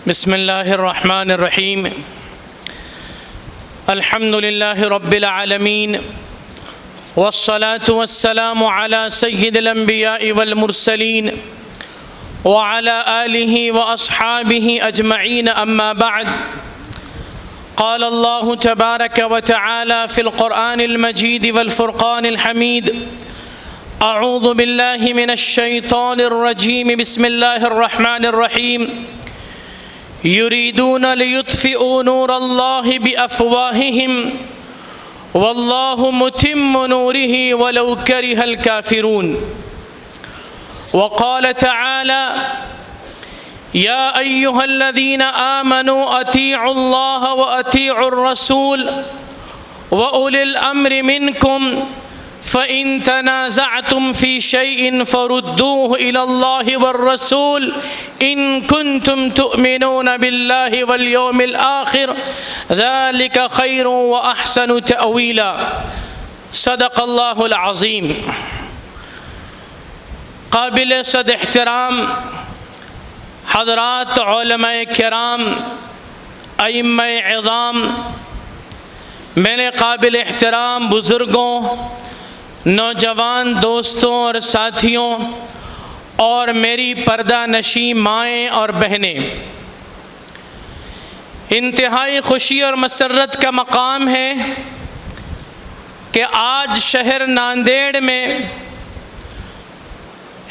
بسم الله الرحمن الرحيم. الحمد لله رب العالمين، والصلاة والسلام على سيد الأنبياء والمرسلين وعلى آله وأصحابه أجمعين، أما بعد. قال الله تبارك وتعالى في القرآن المجيد والفرقان الحميد: أعوذ بالله من الشيطان الرجيم، بسم الله الرحمن الرحيم. يريدون ليطفئوا نور الله بأفواههم والله متم نوره ولو كره الكافرون. وقال تعالى: يا أيها الذين آمنوا أطيعوا الله وأطيعوا الرسول وأولي الأمر منكم فإن تنازعتم في شيء فردوه إلى الله والرسول إن كنتم تؤمنون بالله واليوم الآخر ذلك خير وأحسن تأويلا. صدق اللہ العظیم. قابل صد احترام حضرات علماء کرام، ائمہ عظام، میرے قابل احترام بزرگوں، نوجوان دوستوں اور ساتھیوں، اور میری پردہ نشین مائیں اور بہنیں، انتہائی خوشی اور مسرت کا مقام ہے کہ آج شہر ناندیڑ میں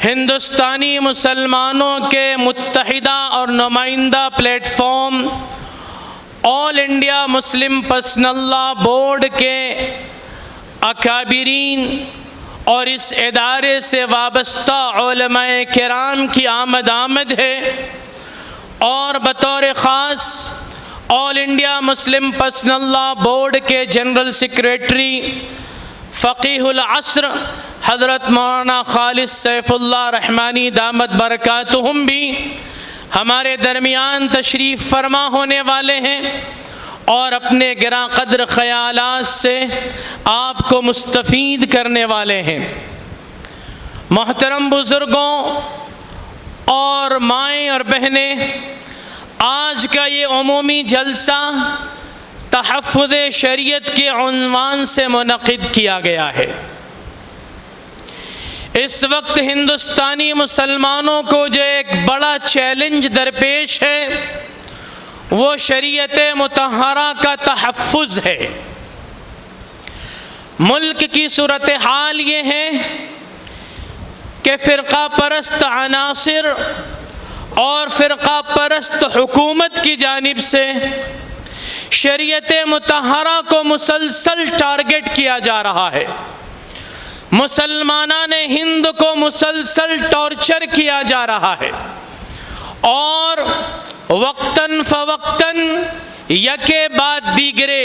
ہندوستانی مسلمانوں کے متحدہ اور نمائندہ پلیٹ فارم آل انڈیا مسلم پرسنل لا بورڈ کے اکابرین اور اس ادارے سے وابستہ علماء کرام کی آمد ہے، اور بطور خاص آل انڈیا مسلم پرسنل لا بورڈ کے جنرل سیکریٹری فقیہ العصر حضرت مولانا خالص سیف اللہ رحمانی دامت برکاتہم بھی ہمارے درمیان تشریف فرما ہونے والے ہیں، اور اپنے گراں قدر خیالات سے آپ کو مستفید کرنے والے ہیں. محترم بزرگوں اور مائیں اور بہنیں، آج کا یہ عمومی جلسہ تحفظ شریعت کے عنوان سے منعقد کیا گیا ہے. اس وقت ہندوستانی مسلمانوں کو جو ایک بڑا چیلنج درپیش ہے وہ شریعت مطہرہ کا تحفظ ہے. ملک کی صورتحال یہ ہے کہ فرقہ پرست عناصر اور فرقہ پرست حکومت کی جانب سے شریعت مطہرہ کو مسلسل ٹارگٹ کیا جا رہا ہے. مسلمانان ہند کو مسلسل ٹارچر کیا جا رہا ہے، اور وقتاً فوقتاً یکے بعد دیگرے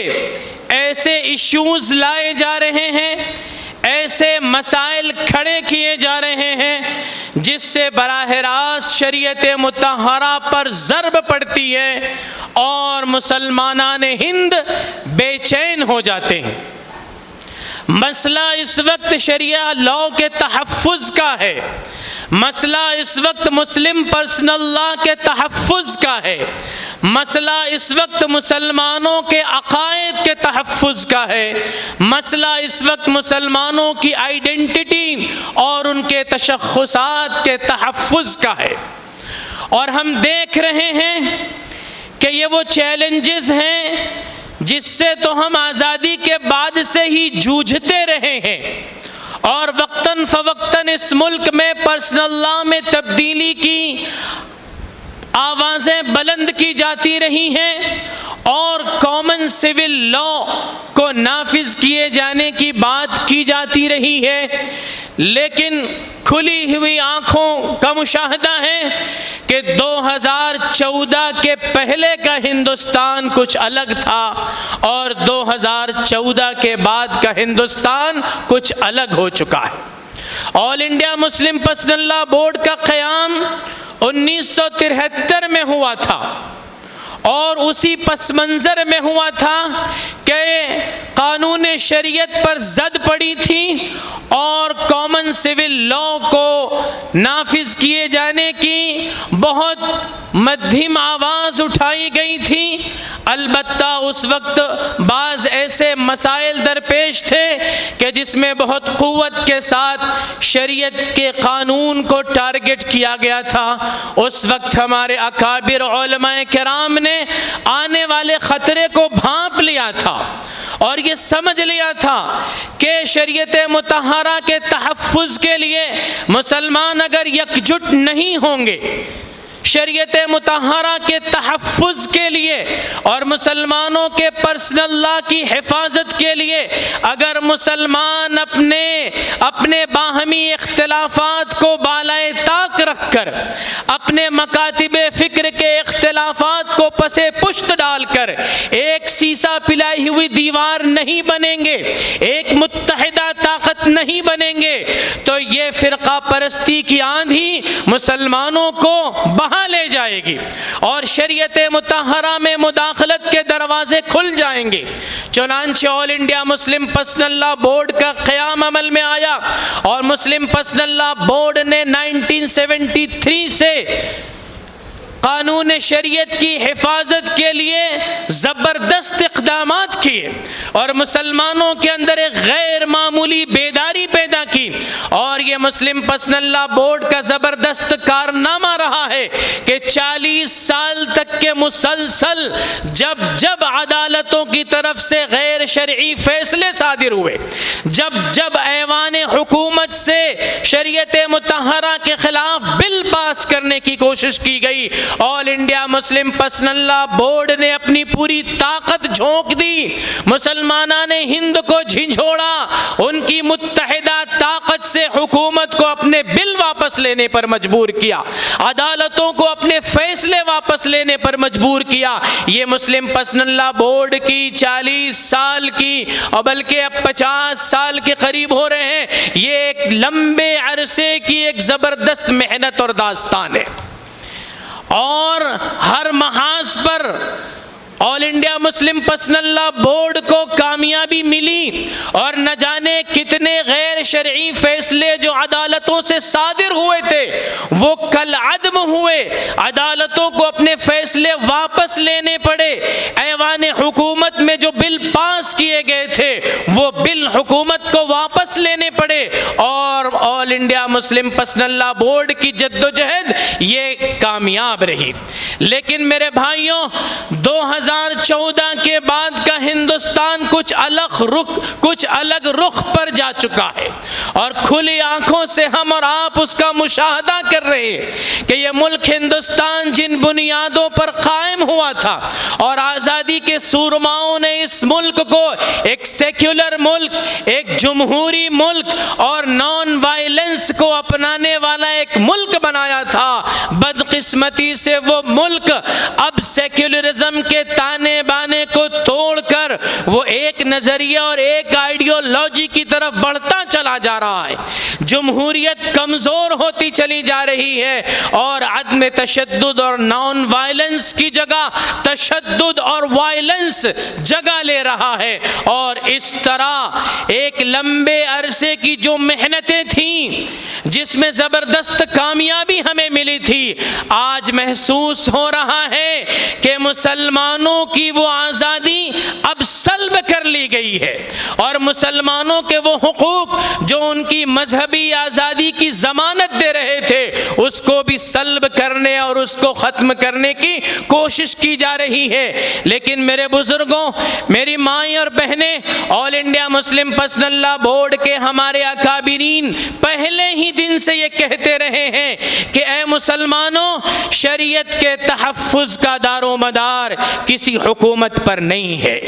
ایسے ایشوز لائے جا رہے ہیں، ایسے مسائل کھڑے کیے جا رہے ہیں جس سے براہ راست شریعت مطہرہ پر ضرب پڑتی ہے اور مسلمانان ہند بے چین ہو جاتے ہیں. مسئلہ اس وقت شریعہ لاء کے تحفظ کا ہے، مسئلہ اس وقت مسلم پرسنل لا کے تحفظ کا ہے، مسئلہ اس وقت مسلمانوں کے عقائد کے تحفظ کا ہے، مسئلہ اس وقت مسلمانوں کی آئیڈینٹی اور ان کے تشخصات کے تحفظ کا ہے. اور ہم دیکھ رہے ہیں کہ یہ وہ چیلنجز ہیں جس سے تو ہم آزادی کے بعد سے ہی جوجھتے رہے ہیں، اور وقتاً فوقتاً اس ملک میں پرسنل لا میں تبدیلی کی آوازیں بلند کی جاتی رہی ہیں، اور کامن سول لا کو نافذ کیے جانے کی بات کی جاتی رہی ہے. لیکن کھلی ہوئی آنکھوں کا مشاہدہ ہے کہ 2014 کے پہلے کا ہندوستان کچھ الگ تھا، اور 2014 کے بعد کا ہندوستان کچھ الگ ہو چکا ہے. آل انڈیا مسلم پرسنل لا بورڈ کا قیام 1973 میں ہوا تھا، اور اسی پس منظر میں ہوا تھا کہ قانون شریعت پر زد پڑی تھی اور کامن سول لا کو نافذ کیے جانے کی بہت مدھم آواز اٹھائی گئی تھی، البتہ اس وقت بعض ایسے مسائل درپیش تھے کہ جس میں بہت قوت کے ساتھ شریعت کے قانون کو ٹارگٹ کیا گیا تھا۔ اس وقت ہمارے اکابر علماء کرام نے آنے والے خطرے کو بھانپ لیا تھا اور یہ سمجھ لیا تھا کہ شریعت مطہرہ کے تحفظ کے لیے مسلمان اگر یکجٹ نہیں ہوں گے، شریعت مطہرہ کے تحفظ کے لیے اور مسلمانوں کے پرسنل لا کی حفاظت کے لیے اگر مسلمان اپنے باہمی اختلافات کو بالائے طاق رکھ کر، اپنے مکاتب فکر کے اختلافات کو پسے پشت ڈال کر ایک سیسا پلائی ہوئی دیوار نہیں بنیں گے، ایک متحدہ طاقت نہیں بنیں گے، تو یہ فرقہ پرستی کی آندھی مسلمانوں کو بہا لے جائے گی اور شریعت مطہرہ میں مداخلت کے دروازے کھل جائیں گے۔ چنانچہ آل انڈیا مسلم پرسنل لا بورڈ کا قیام عمل میں آیا اور مسلم پرسنل لا بورڈ نے 1973 سے قانون شریعت کی حفاظت کے لیے زبردست اقدامات کیے اور مسلمانوں کے اندر ایک غیر معمولی بیداری پیدا کی، اور یہ مسلم پرسنل لا بورڈ کا زبردست کارنامہ رہا ہے کہ 40 سال تک کے مسلسل جب عدالتوں کی طرف سے غیر شرعی فیصلے صادر ہوئے، جب ایوان حکومت سے شریعت مطہرہ کے خلاف بل پاس کرنے کی کوشش کی گئی، آل انڈیا مسلم پرسنل لا بورڈ نے اپنی پوری طاقت جھونک دی، مسلمانان ہند کو جھنجھوڑا، ان کی متحدہ طاقت سے حکومت کو اپنے بل واپس لینے پر مجبور کیا، عدالتوں کو اپنے فیصلے واپس لینے پر مجبور کیا۔ یہ مسلم پرسنل لا بورڈ کی 40 سال کی اور بلکہ اب 50 سال کے قریب ہو رہے ہیں، یہ ایک لمبے عرصے کی ایک زبردست محنت اور داستان ہے، اور ہر محاذ پر آل انڈیا مسلم پرسنل لا بورڈ کو کامیابی ملی، اور نہ جانے کتنے غیر شرعی فیصلے جو عدالتوں سے صادر ہوئے تھے وہ کل عدم ہوئے، عدالتوں کو اپنے فیصلے واپس لینے پڑے، ایوان حکومت میں جو بل پاس کیے گئے تھے وہ بل حکومت کو واپس لینے پڑے، اور آل انڈیا مسلم پرسنل لا بورڈ کی جدوجہد یہ کامیاب رہی۔ لیکن میرے بھائیوں، 2014 کے بعد کا ہندوستان کچھ الگ رخ پر جا چکا ہے، اور کھلی آنکھوں سے ہم اور آپ اس کا مشاہدہ کر رہے ہیں کہ یہ ملک ہندوستان جن بنیادوں پر قائم ہوا تھا اور آزادی کے سورماؤں نے اس ملک کو ایک سیکولر ملک، ایک جمہوری ملک اور نان وائلنس کو اپنانے والا ایک ملک بنایا تھا، بدقسمتی سے وہ ملک اب سیکولرزم کے تانے بانے کو توڑ کر وہ ایک نظریہ اور ایک آئیڈیالوجی کی طرف بڑھتا چلا جا رہا ہے، جمہوریت کمزور ہوتی چلی جا رہی ہے، اور عدم تشدد اور نان وائلنس کی جگہ تشدد اور وائلنس جگہ لے رہا ہے، اور اس طرح ایک لمبے عرصے کی جو محنتیں تھیں جس میں زبردست کامیابی ہمیں ملی تھی، آج محسوس ہو رہا ہے کہ مسلمانوں کی وہ آزادی اب سلب کر لی گئی ہے، اور مسلمانوں کے وہ حقوق جو ان کی مذہبی آزادی کی ضمانت دے رہے تھے اس کو بھی سلب کرنے اور اس کو ختم کرنے کی کوشش کی جا رہی ہے۔ لیکن میرے بزرگوں، میری مائیں اور بہنیں، آل انڈیا مسلم پرسنل لا بورڈ کے ہمارے اکابرین پہلے ہی دن سے یہ کہتے رہے ہیں کہ اے مسلمانوں، شریعت کے تحفظ کا دار و مدار کسی حکومت پر نہیں ہے،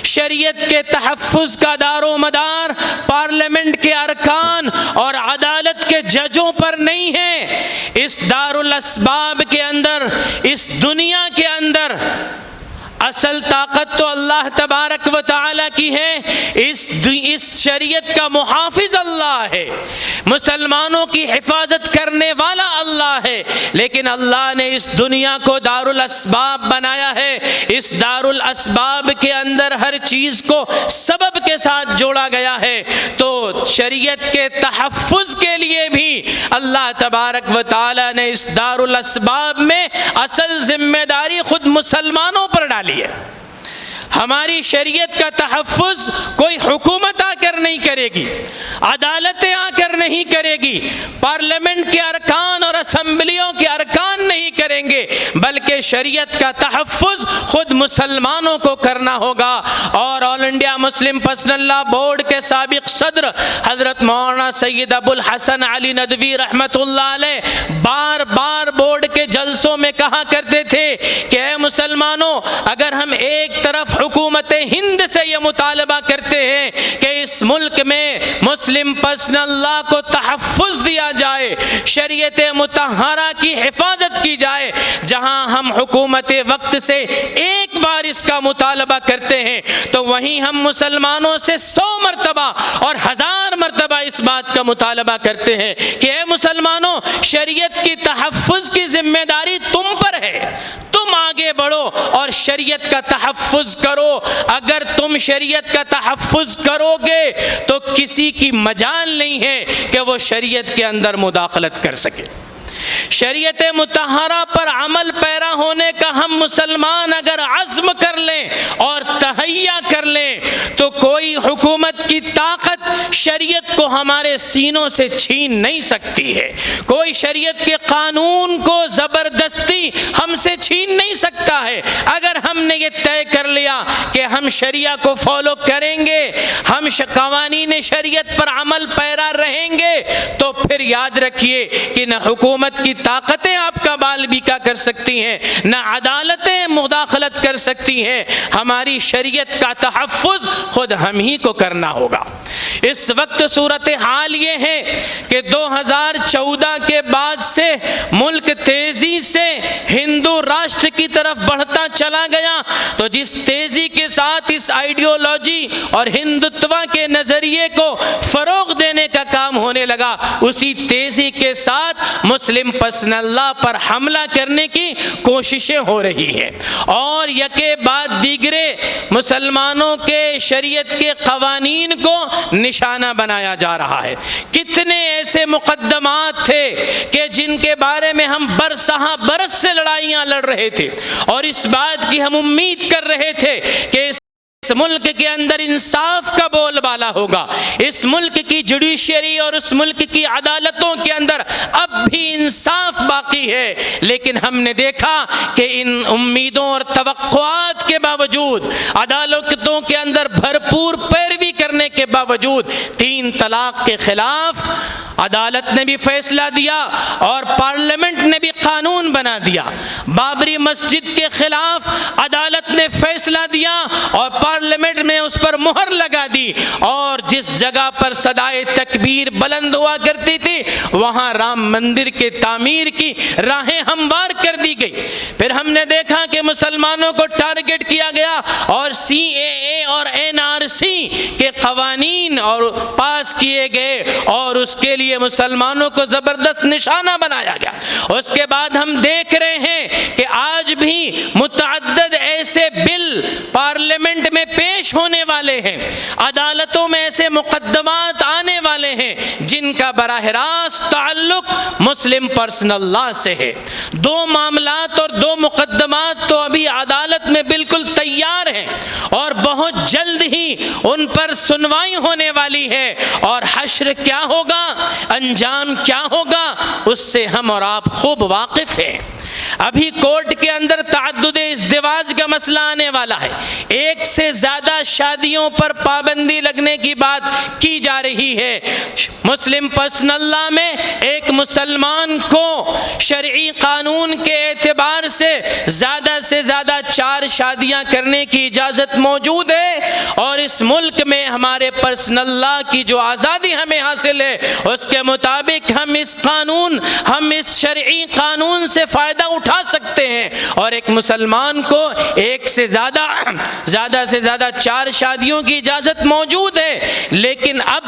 شریعت کے تحفظ کا دار و مدار پارلیمنٹ کے ارکان اور عدالت کے ججوں پر نہیں ہے، اس دار الاسباب کے اندر، اس دنیا کے اندر اصل طاقت تو اللہ تبارک و تعالی کی ہے، اس شریعت کا محافظ اللہ ہے، مسلمانوں کی حفاظت کرنے والا اللہ ہے، لیکن اللہ نے اس دنیا کو دارالاسباب بنایا ہے. اس دارالاسباب کے اندر ہر چیز کو سبب کے ساتھ جوڑا گیا ہے. تو شریعت کے تحفظ کے لیے بھی اللہ تبارک و تعالی نے اس دارالاسباب میں اصل ذمہ داری خود مسلمانوں پر ڈالی ہے. ہماری شریعت کا تحفظ کوئی حکومت آ کر نہیں کرے گی، عدالتیں آ کر نہیں کرے گی، پارلیمنٹ کے ارکان اور اسمبلیوں کے ارکان نہیں کریں گے، بلکہ شریعت کا تحفظ خود مسلمانوں کو کرنا ہوگا. اور آل انڈیا مسلم پرسنل لا بورڈ کے سابق صدر حضرت مولانا سید ابو الحسن علی ندوی رحمۃ اللہ علیہ بار بار بورڈ کے جلسوں میں کہا کرتے تھے کہ اے مسلمانوں، اگر ہم ایک طرف حکومت ہند سے یہ مطالبہ کرتے ہیں کہ اس ملک میں مسلم پرسنل لا کو تحفظ دیا جائے، شریعت مطہرہ کی حفاظت کی جائے، جہاں ہم حکومت وقت سے ایک بار اس کا مطالبہ کرتے ہیں تو وہیں ہم مسلمانوں سے 100 مرتبہ اور 1000 مرتبہ اس بات کا مطالبہ کرتے ہیں کہ اے مسلمانوں، شریعت کی تحفظ کی ذمہ داری تم پر ہے. تم آگے بڑھو اور شریعت کا تحفظ کرو. اگر تم شریعت کا تحفظ کرو گے تو کسی کی مجال نہیں ہے کہ وہ شریعت کے اندر مداخلت کر سکے. شریعت مطہرہ پر عمل پیرا ہونے کا ہم مسلمان اگر عزم کر لیں اور تہیہ کر لیں تو کوئی حکومت کی طاقت شریعت کو ہمارے سینوں سے چھین نہیں سکتی ہے. کوئی شریعت کے قانون کو زبردستی ہم سے چھین نہیں سکتا ہے. اگر ہم نے یہ طے کر لیا کہ ہم شریعہ کو فالو کریں گے، ہم قوانین شریعت پر عمل پیرا رہیں گے، تو پھر یاد رکھیے کہ نہ حکومت کی طاقتیں آپ کا بال بیکا کر سکتی ہیں، نہ عدالتیں مداخلت کر سکتی ہیں. ہماری شریعت کا تحفظ خود ہم ہی کو کرنا ہوگا. اس وقت صورتحال یہ ہے کہ 2014 کے بعد سے ملک تیزی سے ہندو راشٹر کی طرف بڑھتا چلا گیا. تو جس تیزی کے ساتھ اس آئیڈیولوجی اور ہندوتوا کے نظریے کو فروغ دینے کا کام ہونے لگا، اسی تیزی کے ساتھ مسلم پرسنل لا پر حملہ کرنے کی کوششیں ہو رہی ہیں، اور یکے بعد دیگرے مسلمانوں کے شریعت کے قوانین کو نشانہ بنایا جا رہا ہے. کتنے ایسے مقدمات تھے کہ جن کے بارے میں ہم برسہ برس سے لڑائیاں لڑ رہے تھے اور اس بات کی ہم امید کر رہے تھے کہ اس ملک کے اندر انصاف کا بول بالا ہوگا، اس ملک کی جوڈیشری اور اس ملک کی عدالتوں کے اندر اب بھی انصاف باقی ہے. لیکن ہم نے دیکھا کہ ان امیدوں اور توقعات کے باوجود، عدالتوں کے اندر بھرپور پیروی کرنے کے باوجود 3 طلاق کے خلاف عدالت نے بھی فیصلہ دیا اور پارلیمنٹ نے بھی قانون بنا دیا. بابری مسجد کے خلاف عدالت نے فیصلہ دیا اور پارلیمنٹ میں اس پر مہر لگا دی، اور جس جگہ پر صدائے تکبیر بلند ہوا کرتی تھی وہاں رام مندر کے تعمیر کی راہیں ہموار کر دی گئی. پھر ہم نے دیکھا کہ مسلمانوں کو ٹارگٹ کیا گیا اور CAA اور NRC کے قوانین اور پاس کیے گئے اور اس کے لیے مسلمانوں کو زبردست نشانہ بنایا گیا. اس کے بعد ہم دیکھ رہے ہیں کہ آج بھی متعدد ایسے بل پارلیمنٹ میں پیش ہونے والے ہیں، عدالتوں میں ایسے مقدمات آنے والے ہیں جن کا براہ راست تعلق مسلم پرسنل لا سے ہے. 2 معاملات اور 2 مقدمات تو ابھی عدالت میں بالکل تیار ہیں اور بہت جلد ہی ان پر سنوائی ہونے والی ہے، اور حشر کیا ہوگا، انجام کیا ہوگا، اس سے ہم اور آپ خوب واقف ہیں. ابھی کورٹ کے اندر تعدد ازدواج کا مسئلہ آنے والا ہے. 1 سے زیادہ شادیوں پر پابندی لگنے کی بات کی جا رہی ہے. مسلم پرسنل لا میں ایک مسلمان کو شرعی قانون کے اعتبار سے زیادہ 4 شادیاں کرنے کی اجازت موجود ہے، اور اس ملک میں ہمارے پرسنل لا کی جو آزادی ہمیں حاصل ہے اس کے مطابق ہم اس شرعی قانون سے فائدہ اٹھا سکتے ہیں، اور ایک مسلمان کو 1 سے زیادہ 4 شادیوں کی اجازت موجود ہے. لیکن اب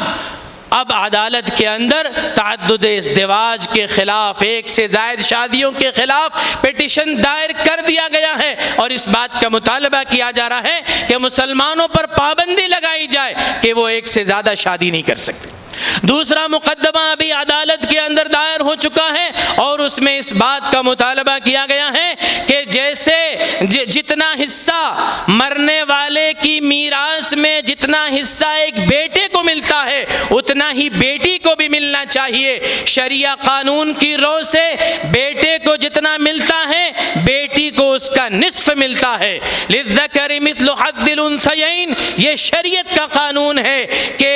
اب عدالت کے اندر تعدد ازدواج کے خلاف، ایک سے زائد شادیوں کے خلاف پٹیشن دائر کر دیا گیا ہے، اور اس بات کا مطالبہ کیا جا رہا ہے کہ مسلمانوں پر پابندی لگائی جائے کہ وہ ایک سے زیادہ شادی نہیں کر سکتے۔ دوسرا مقدمہ ابھی عدالت کے اندر دائر ہو چکا ہے، اور اس میں اس بات کا مطالبہ کیا گیا ہے کہ جیسے جتنا حصہ مرنے والے کی میراث میں جتنا حصہ ایک بیٹے کو ملتا ہے اتنا ہی بیٹی کو بھی ملنا چاہیے۔ شریعہ قانون کی رو سے بیٹے کو جتنا ملتا ہے بیٹی کو اس کا نصف ملتا ہے۔ للذکر مثل حظ الانثیین، یہ شریعت کا قانون ہے کہ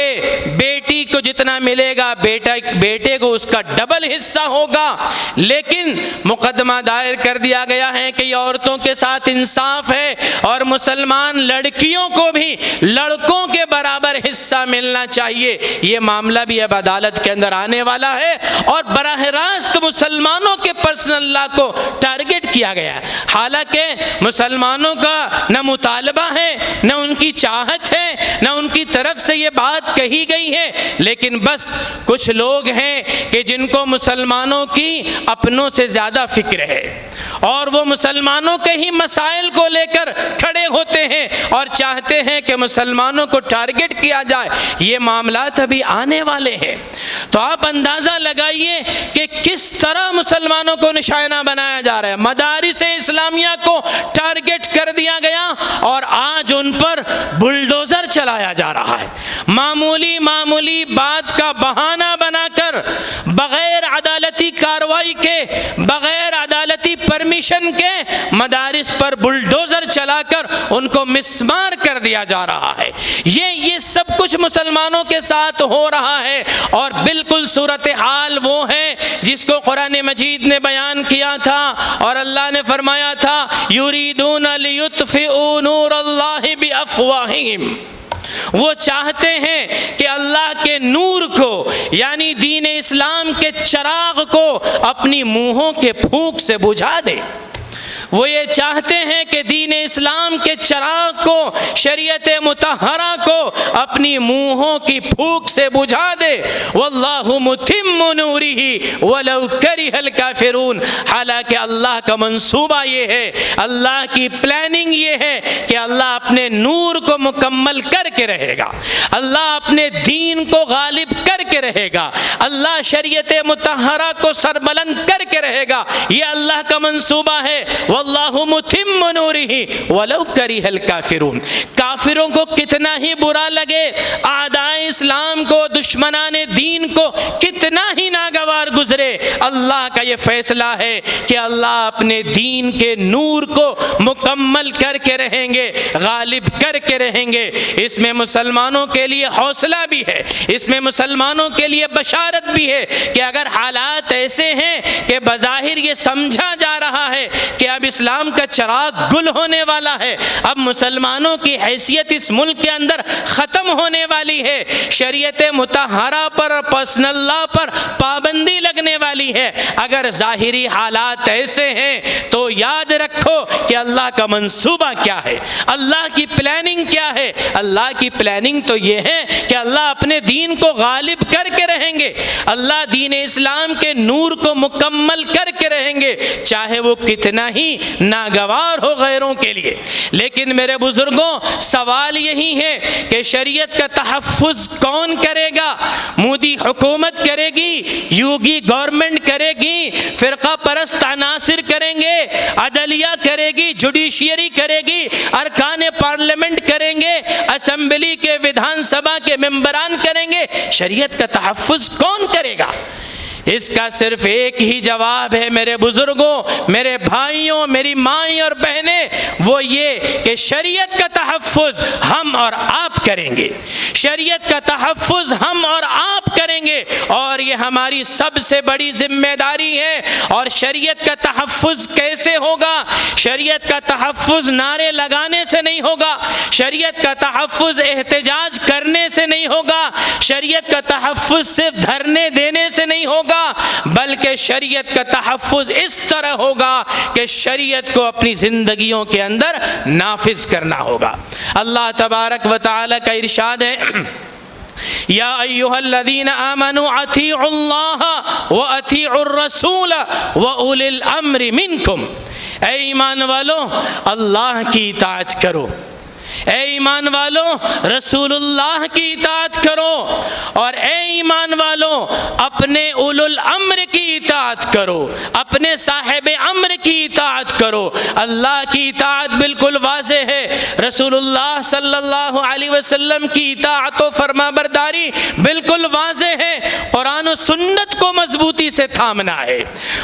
بیٹی کو جتنا ملے گا بیٹے کو اس کا ڈبل حصہ ہوگا۔ لیکن مقدمہ دائر کر دیا گیا ہے کہ یہ عورتوں کے ساتھ انصاف ہے، اور مسلمان لڑکیوں کو بھی لڑکوں کے برابر حصہ ملنا چاہیے۔ یہ معاملہ بھی اب عدالت کے اندر آنے والا ہے، اور براہ راست مسلمانوں کے پرسنل لا کو ٹارگٹ کیا گیا ہے۔ حالانکہ مسلمانوں کا نہ مطالبہ ہے، نہ ان کی چاہت ہے، نہ ان کی طرف سے یہ بات کہی گئی ہے، لیکن بس کچھ لوگ ہیں کہ جن کو مسلمانوں کی اپنوں سے زیادہ فکر ہے، اور وہ مسلمانوں کے ہی مسائل کو لے کر کھڑے ہوتے ہیں اور چاہتے ہیں کہ مسلمانوں کو ٹارگٹ کیا جائے۔ یہ معاملات ابھی آنے والے ہیں، تو آپ اندازہ لگائیے کہ کس طرح مسلمانوں کو نشانہ بنایا جا رہا ہے۔ مدارس اسلامیہ کو ٹارگٹ کر دیا گیا، اور آج ان پر بلڈوزر چلایا جا رہا ہے۔ معمولی بات کا بہانہ بنا کر بغیر عدالتی کارروائی کے، بغیر عدالتی پرمیشن کے مدارس پر بلڈوزر چلا کر ان کو مسمار کر دیا جا رہا ہے۔ یہ سب کچھ مسلمانوں کے ساتھ ہو رہا ہے، اور بالکل صورتحال وہ ہے جس کو قرآن مجید نے بیان کیا تھا، اور اللہ نے فرمایا تھا یریدون لیطفئوا نور اللہ بافواہہم، وہ چاہتے ہیں کہ اللہ کے نور کو، یعنی دین اسلام کے چراغ کو اپنی منہوں کے پھونک سے بجھا دے۔ وہ یہ چاہتے ہیں کہ دین اسلام کے چراغ کو، شریعت مطہرہ کو اپنی منہوں کی پھونک سے بجھا دے۔ واللہ متم نورہ ولو کرہ الکافرون، حالانکہ اللہ کا منصوبہ یہ ہے، اللہ کی پلاننگ یہ ہے کہ اللہ اپنے نور کو مکمل کر کے رہے گا، اللہ اپنے دین کو غالب کر کے رہے گا، اللہ شریعت مطہرہ کو سربلند کر کے رہے گا۔ یہ اللہ کا منصوبہ ہے۔ واللہ متم نورہ ولو کرہ الکافرون، کافروں کو کتنا ہی برا لگے، اعداء اسلام کو، دشمنان دین کو کتنا ہی ناگوار گزرے، اللہ کا یہ فیصلہ ہے کہ اللہ اپنے دین کے نور کو مکمل کر کے رہیں گے، غالب کر کے رہیں گے۔ اس میں مسلمانوں کے لیے حوصلہ بھی ہے، اس میں مسلمانوں کے لیے بشارت بھی ہے کہ اگر حالات ایسے ہیں کہ بظاہر یہ سمجھا جا رہا ہے کہ اب اسلام کا چراغ گل ہونے والا ہے، اب مسلمانوں کی حیثیت اس ملک کے اندر ختم ہونے والی ہے، شریعت مطہرہ پر اور پرسنل لا پر پابندی لگنے والی ہے، اگر ظاہری حالات ایسے ہیں تو یاد رکھو کہ اللہ کا منصوبہ کیا ہے، اللہ کی پلاننگ کیا ہے۔ اللہ کی پلاننگ تو یہ ہے کہ اللہ اپنے دین کو غالب کر کے رہیں گے، اللہ دین اسلام کے نور کو مکمل کر کے رہیں گے، چاہے وہ کتنا ہی ناگوار ہو غیروں کے لیے۔ لیکن میرے بزرگوں، سوال یہی ہے کہ شریعت کا تحفظ کون کرے گا؟ مودی حکومت کرے گی، یوگی گورنمنٹ کرے گی، فرقہ پرست عناصر کریں گے، عدلیہ کرے گی، جوڈیشیری کرے گی، ارکان پارلیمنٹ کریں گے، اسمبلی کے ودھان سبھا کے ممبران کریں گے، شریعت کا تحفظ کون کرے گا؟ اس کا صرف ایک ہی جواب ہے میرے بزرگوں، میرے بھائیوں، میری مائیں اور بہنیں، وہ یہ کہ شریعت کا تحفظ ہم اور آپ کریں گے، شریعت کا تحفظ ہم اور آپ کریں گے، اور یہ ہماری سب سے بڑی ذمہ داری ہے۔ اور شریعت کا تحفظ کیسے ہوگا؟ شریعت کا تحفظ نعرے لگانے سے نہیں ہوگا، شریعت کا تحفظ احتجاج کرنے سے نہیں ہوگا، شریعت کا تحفظ صرف دھرنے دینے سے نہیں ہوگا، بلکہ شریعت کا تحفظ اس طرح ہوگا کہ شریعت کو اپنی زندگیوں کے اندر نافذ کرنا ہوگا۔ اللہ تبارک و تعالی کا ارشاد ہے یا ایھا الذین آمنوا اطیعوا اللہ واطیعوا الرسول واولی الامر منکم، اے ایمان والو اللہ کی اطاعت کرو، اے ایمان والو رسول اللہ کی اطاعت کرو، اور اے ایمان والو اپنے اولو الامر کی اطاعت کرو، اپنے صاحب امر کی اطاعت کرو۔ اللہ کی اطاعت بالکل واضح ہے، رسول اللہ صلی اللہ علیہ وسلم کی اطاعت و فرما برداری بالکل واضح ہے۔ قرآن و سنت کو مضبوطی سے تھامنا ہے،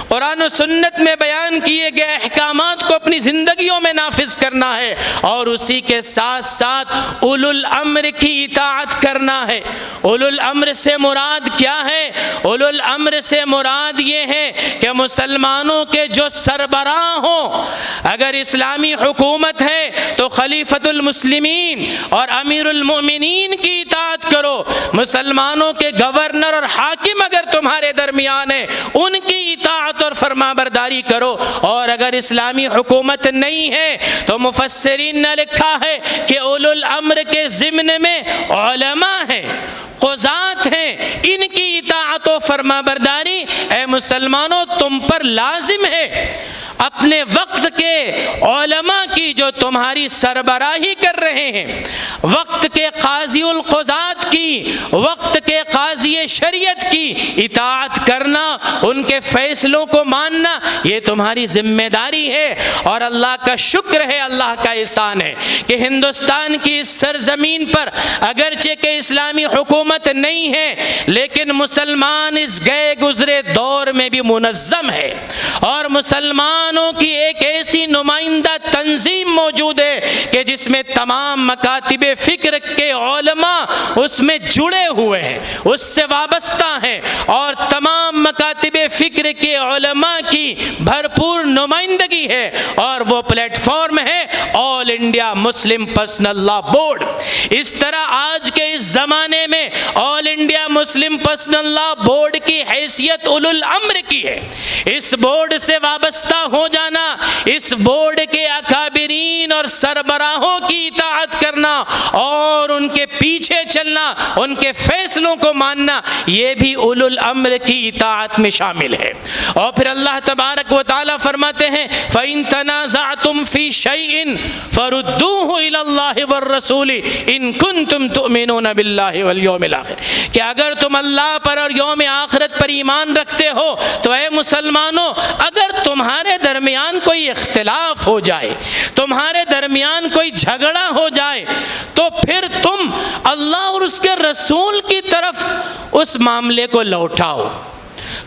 قرآن و سنت میں بیان کیے گئے احکامات کو اپنی زندگیوں میں نافذ کرنا ہے، اور اسی کے ساتھ ساتھ اولو الامر کی اطاعت کرنا ہے۔ اولو الامر سے مراد کیا ہے؟ اولو الامر سے مراد یہ ہے کہ مسلمانوں کے جو سربراہ ہوں، اگر اسلامی حکومت ہے تو خلیفۃ المسلمین اور امیر المؤمنین کی اطاعت کرو، مسلمانوں کے گورنر اور حاکم اگر تمہارے درمیان ہیں ان کی اطاعت اور فرما برداری کرو، اور اگر اسلامی حکومت نہیں ہے تو مفسرین نے لکھا ہے کہ اولو الامر کے ضمن میں علماء ہیں، قضات ہیں، ان کی اطاعت و فرما برداری اے مسلمانوں تم پر لازم ہے۔ اپنے وقت کے علماء کی جو تمہاری سربراہی کر رہے ہیں، وقت کے قاضی القضات کی، وقت کے قاضی شریعت کی اطاعت کرنا، ان کے فیصلوں کو ماننا، یہ تمہاری ذمہ داری ہے۔ اور اللہ کا شکر ہے، اللہ کا احسان ہے کہ ہندوستان کی اس سرزمین پر اگرچہ کہ اسلامی حکومت نہیں ہے لیکن مسلمان اس گئے گزرے دور میں بھی منظم ہے، اور مسلمانوں کی ایک ایسی نمائندہ تنظیم موجود ہے کہ جس میں تمام مکاتب فکر کے علماء اس میں جڑے ہوئے ہیں، اس سے وابستہ ہیں، اور تمام مکاتب فکر کے علماء کی بھرپور نمائندگی ہے، اور وہ پلیٹ فارم ہے آل انڈیا مسلم پرسنل لا بورڈ۔ اس طرح آج کے اس زمانے میں آل انڈیا مسلم پرسنل لا بورڈ کی حیثیت اولو الامر کی ہے۔ اس بورڈ سے وابستہ ہو جانا، اس بورڈ کے اکابرین اور سربراہوں کی اطاعت کرنا اور ان کے پیچھے چلنا، ان کے فیصلوں کو ماننا، یہ بھی اولو الامر کی اطاعت میں شامل ہے۔ اور پھر اللہ تبارک و تعالی فرماتے ہیں فَإِن تَنَازَعْتُمْ فِي شَيْءٍ فَرُدُّوهُ إِلَى اللَّهِ وَالرَّسُولِ إِن كُنتُمْ تُؤْمِنُونَ بِاللَّهِ وَالْيَوْمِ الْآخِرِ، کہ اگر تم اللہ پر اور یوم آخرت پر ایمان رکھتے ہو تو اے مسلمانوں، اگر تمہارے درمیان کوئی اختلاف ہو جائے، تمہارے درمیان کوئی جھگڑا ہو جائے، تو پھر تم اللہ اور اس کے رسول کی طرف اس معاملے کو لوٹاؤ،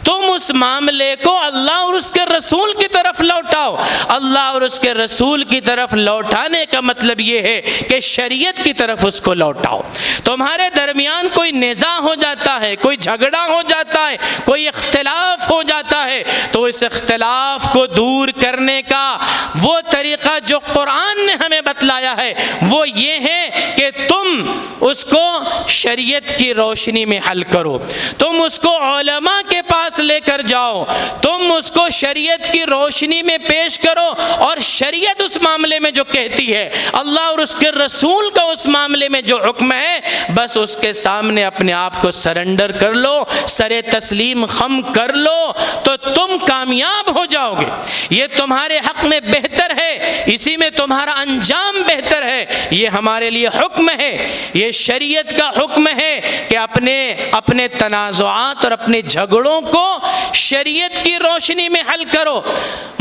تم اس معاملے کو اللہ اور اس کے رسول کی طرف لوٹاؤ۔ اللہ اور اس کے رسول کی طرف لوٹانے کا مطلب یہ ہے کہ شریعت کی طرف اس کو لوٹاؤ۔ تمہارے درمیان کوئی نزاع ہو جاتا ہے، کوئی جھگڑا ہو جاتا ہے، کوئی اختلاف ہو جاتا ہے، تو اس اختلاف کو دور کرنے کا وہ طریقہ جو قرآن نے ہمیں بتلایا ہے وہ یہ ہے کہ تم اس کو شریعت کی روشنی میں حل کرو، تم اس کو علماء کے پاس لے کر جاؤ، تم اس کو شریعت کی روشنی میں پیش کرو، اور شریعت اس معاملے میں جو کہتی ہے، اللہ اور اس کے رسول کا اس معاملے میں جو حکم ہے، بس اس کے سامنے اپنے آپ کو سرنڈر کر لو، سر تسلیم خم کر لو، تو تم کامیاب ہو جاؤ گے۔ یہ تمہارے حق میں بہتر ہے، اسی میں تمہارا انجام بہتر ہے۔ یہ ہمارے لیے حکم ہے، یہ شریعت کا حکم ہے کہ اپنے تنازعات اور اپنے جھگڑوں کو شریعت کی روشنی میں حل کرو۔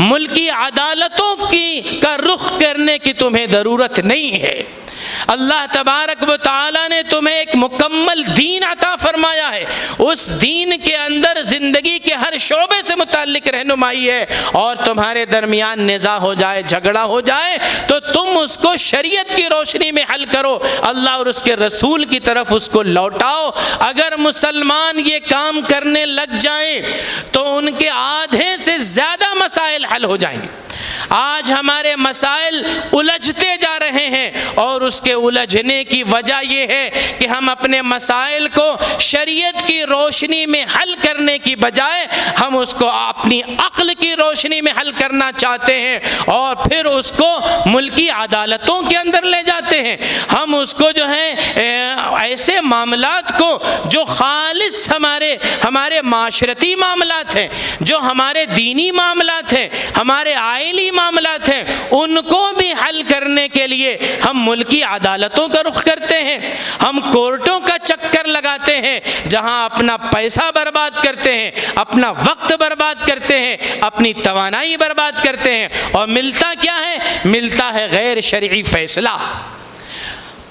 ملکی عدالتوں کا رخ کرنے کی تمہیں ضرورت نہیں ہے۔ اللہ تبارک و تعالی نے تمہیں ایک مکمل دین عطا فرمایا ہے، اس دین کے اندر زندگی کے ہر شعبے سے متعلق رہنمائی ہے، اور تمہارے درمیان نزاع ہو جائے، جھگڑا ہو جائے، تو تم اس کو شریعت کی روشنی میں حل کرو، اللہ اور اس کے رسول کی طرف اس کو لوٹاؤ۔ اگر مسلمان یہ کام کرنے لگ جائیں تو ان کے آدھے سے زیادہ مسائل حل ہو جائیں گے۔ آج ہمارے مسائل الجھتے جا رہے ہیں، اور اس کے الجھنے کی وجہ یہ ہے کہ ہم اپنے مسائل کو شریعت کی روشنی میں حل کرنے کی بجائے ہم اس کو اپنی عقل کی روشنی میں حل کرنا چاہتے ہیں، اور پھر اس کو ملکی عدالتوں کے اندر لے جاتے ہیں۔ ہم اس کو جو ہے ایسے معاملات کو جو خالص ہمارے معاشرتی معاملات ہیں، جو ہمارے دینی معاملات ہیں، ہمارے آئلی معاملات ہیں، ان کو بھی حل کرنے کے لیے ہم ملکی عدالتوں کا رخ کرتے ہیں، ہم کورٹوں کا چکر لگاتے ہیں، جہاں اپنا پیسہ برباد کرتے ہیں، اپنا وقت برباد کرتے ہیں، اپنی توانائی برباد کرتے ہیں، اور ملتا کیا ہے؟ ملتا ہے غیر شرعی فیصلہ۔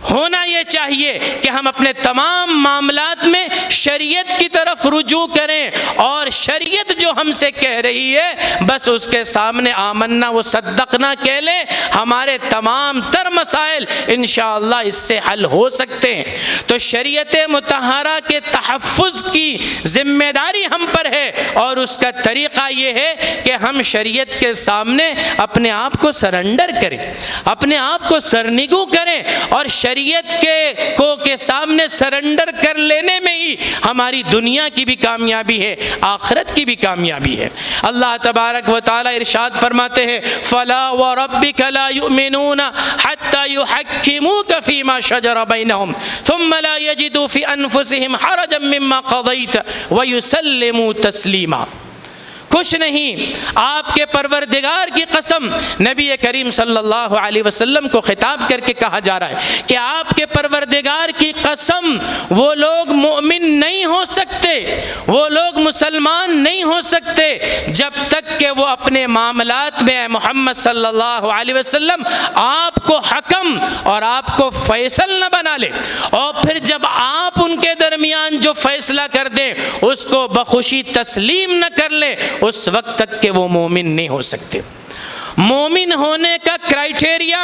ہونا یہ چاہیے کہ ہم اپنے تمام معاملات میں شریعت کی طرف رجوع کریں، اور شریعت جو ہم سے کہہ رہی ہے بس اس کے سامنے آمنا و صدقنا کہہ لیں، ہمارے تمام تر مسائل انشاءاللہ اس سے حل ہو سکتے ہیں۔ تو شریعت مطہرہ کے تحفظ کی ذمہ داری ہم پر ہے، اور اس کا طریقہ یہ ہے کہ ہم شریعت کے سامنے اپنے آپ کو سرنڈر کریں، اپنے آپ کو سرنگو کریں، اور شریعت کے سامنے سرنڈر کر لینے میں ہی ہماری دنیا کی بھی کامیابی ہے، آخرت کی بھی کامیابی ہے۔ اللہ تبارک و تعالی ارشاد فرماتے ہیں فَلَا وَرَبِّكَ لَا يُؤْمِنُونَ حَتَّى يُحَكِّمُوكَ فِي مَا شَجَرَ بَيْنَهُمْ ثُمَّ لَا يَجِدُوا فِي أَنفُسِهِمْ حَرَجًا مِّمَّا قَضَيْتَ وَيُسَلِّمُوا تَسْلِيمًا۔ کچھ نہیں، آپ کے پروردگار کی قسم، نبی کریم صلی اللہ علیہ وسلم کو خطاب کر کے کہا جا رہا ہے کہ آپ کے پروردگار کی قسم، وہ لوگ مومن نہیں ہو سکتے، وہ لوگ مسلمان نہیں ہو سکتے جب تک کہ وہ اپنے معاملات میں محمد صلی اللہ علیہ وسلم آپ کو حکم اور آپ کو فیصل نہ بنا لے، اور پھر جب آپ ان کے درمیان جو فیصلہ کر دیں اس کو بخوشی تسلیم نہ کر لیں، اس وقت تک کہ وہ مومن نہیں ہو سکتے۔ مومن ہونے کا کرائیٹیریا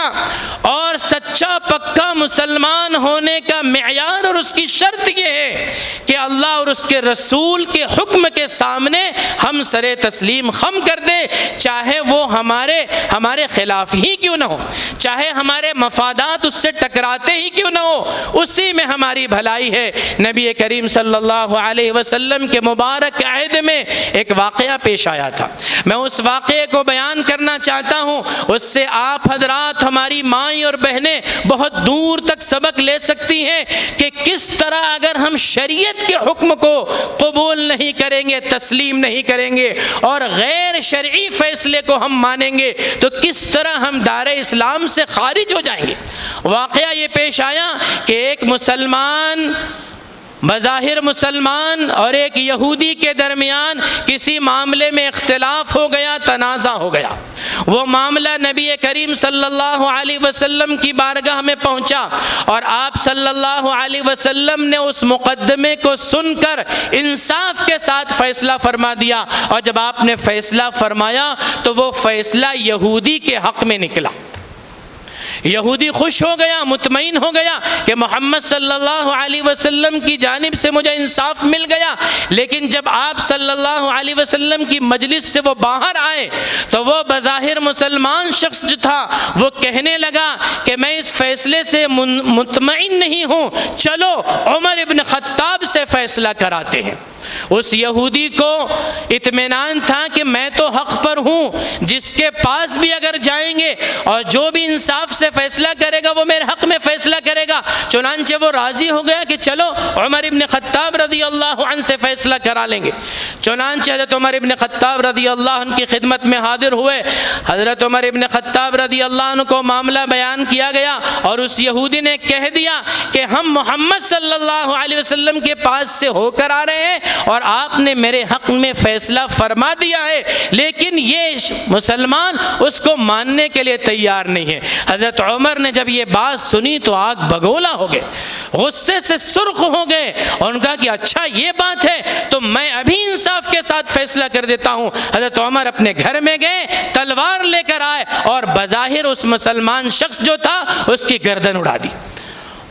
اور سچا پکا مسلمان ہونے کا معیار اور اس کی شرط یہ ہے کہ اللہ اور اس کے رسول کے حکم کے سامنے ہم سر تسلیم خم کر دیں، چاہے وہ ہمارے خلاف ہی کیوں نہ ہو، چاہے ہمارے مفادات اس سے ٹکراتے ہی کیوں نہ ہو، اسی میں ہماری بھلائی ہے۔ نبی کریم صلی اللہ علیہ وسلم کے مبارک عہد میں ایک واقعہ پیش آیا تھا، میں اس واقعے کو بیان کرنا چاہتا ہوں، اس سے آپ حضرات، ہماری مائیں اور بہنیں بہت دور تک سبق لے سکتی ہیں کہ کس طرح اگر ہم شریعت کے حکم کو قبول نہیں کریں گے، تسلیم نہیں کریں گے، اور غیر شرعی فیصلے کو ہم مانیں گے تو کس طرح ہم دار اسلام سے خارج ہو جائیں گے۔ واقعہ یہ پیش آیا کہ ایک مسلمان، بظاہر مسلمان، اور ایک یہودی کے درمیان کسی معاملے میں اختلاف ہو گیا، تنازع ہو گیا۔ وہ معاملہ نبی کریم صلی اللہ علیہ وسلم کی بارگاہ میں پہنچا، اور آپ صلی اللہ علیہ وسلم نے اس مقدمے کو سن کر انصاف کے ساتھ فیصلہ فرما دیا، اور جب آپ نے فیصلہ فرمایا تو وہ فیصلہ یہودی کے حق میں نکلا۔ یہودی خوش ہو گیا، مطمئن ہو گیا کہ محمد صلی اللہ علیہ وسلم کی جانب سے مجھے انصاف مل گیا، لیکن جب آپ صلی اللہ علیہ وسلم کی مجلس سے وہ باہر آئے تو وہ بظاہر مسلمان شخص جو تھا وہ کہنے لگا کہ میں اس فیصلے سے مطمئن نہیں ہوں، چلو عمر ابن خطاب سے فیصلہ کراتے ہیں۔ اس یہودی کو اطمینان تھا کہ میں تو حق پر ہوں، جس کے پاس بھی اگر جائیں گے اور جو بھی انصاف سے فیصلہ کرے گا وہ میرے حق میں فیصلہ کرے گا، چنانچہ وہ راضی ہو گیا کہ چلو عمر ابن خطاب رضی اللہ عنہ سے فیصلہ کرا لیں گے۔ چنانچہ حضرت عمر ابن خطاب رضی اللہ عنہ کی خدمت میں حاضر ہوئے، حضرت عمر ابن خطاب رضی اللہ عنہ کو معاملہ بیان کیا گیا، اور اس یہودی نے کہہ دیا کہ ہم محمد صلی اللہ علیہ وسلم کے پاس سے ہو کر آ رہے ہیں اور آپ نے میرے حق میں فیصلہ فرما دیا ہے، لیکن یہ مسلمان اس کو ماننے کے لیے تیار نہیں ہے۔ حضرت عمر نے جب یہ بات سنی تو آگ بگولا ہو گئے، غصے سے سرخ ہو گئے، اور ان کہا کہ اچھا یہ بات ہے تو میں ابھی انصاف کے ساتھ فیصلہ کر دیتا ہوں۔ حضرت عمر اپنے گھر میں گئے، تلوار لے کر آئے، اور بظاہر اس مسلمان شخص جو تھا اس کی گردن اڑا دی۔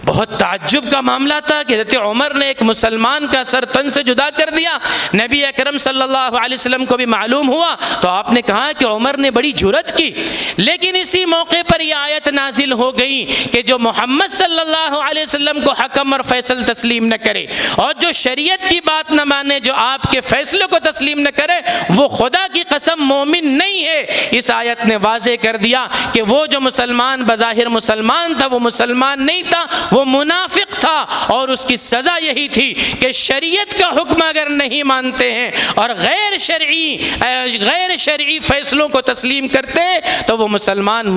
بہت تعجب کا معاملہ تھا کہ حضرت عمر نے ایک مسلمان کا سر تن سے جدا کر دیا۔ نبی اکرم صلی اللہ علیہ وسلم کو بھی معلوم ہوا تو آپ نے کہا کہ عمر نے بڑی جرأت کی، لیکن اسی موقع پر یہ آیت نازل ہو گئی کہ جو محمد صلی اللہ علیہ وسلم کو حکم اور فیصل تسلیم نہ کرے، اور جو شریعت کی بات نہ مانے، جو آپ کے فیصلے کو تسلیم نہ کرے، وہ خدا کی قسم مومن نہیں ہے۔ اس آیت نے واضح کر دیا کہ وہ جو مسلمان بظاہر مسلمان تھا وہ مسلمان نہیں تھا، وہ منافق تھا اور اس کی سزا یہی تھی کہ شریعت کا حکم اگر نہیں مانتے ہیں اور غیر شرعی فیصلوں کو تسلیم کرتے تو وہ مسلمان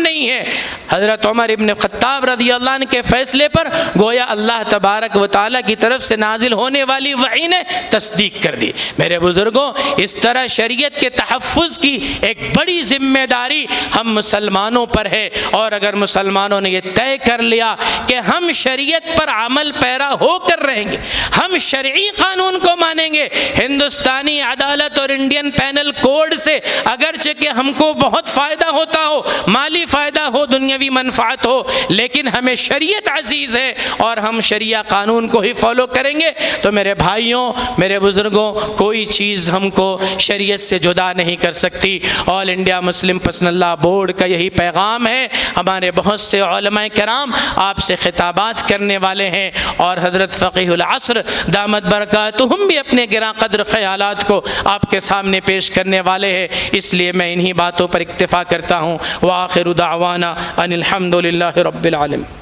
نہیں ہے۔ حضرت عمر ابن خطاب رضی اللہ عنہ کے فیصلے پر گویا اللہ تبارک و تعالیٰ کی طرف سے نازل ہونے والی وحی نے تصدیق کر دی۔ میرے بزرگوں، اس طرح شریعت کے تحفظ کی ایک بڑی ذمہ داری ہم مسلمانوں پر ہے، اور اگر مسلمانوں نے یہ طے کر لیا کہ ہم شریعت پر عمل پیرا ہو کر رہیں گے، ہم شرعی قانون کو مانیں گے، ہندوستانی عدالت اور انڈین پینل کوڈ سے اگرچہ کہ ہم کو بہت فائدہ ہوتا ہو، مالی فائدہ ہو، دنیاوی منفعت ہو، لیکن ہمیں شریعت عزیز ہے اور ہم شریعہ قانون کو ہی فالو کریں گے، تو میرے بھائیوں، میرے بزرگوں، کوئی چیز ہم کو شریعت سے جدا نہیں کر سکتی۔ آل انڈیا مسلم پرسنل لا بورڈ کا یہی پیغام ہے۔ ہمارے بہت سے علماء کرام آپ سے خطابات کرنے والے ہیں، اور حضرت فقیہ العصر دامت برکاتہم بھی اپنے گراں قدر خیالات کو آپ کے سامنے پیش کرنے والے ہیں، اس لیے میں انہی باتوں پر اکتفا کرتا ہوں۔ وآخر دعوانا ان الحمد للہ رب العالمین۔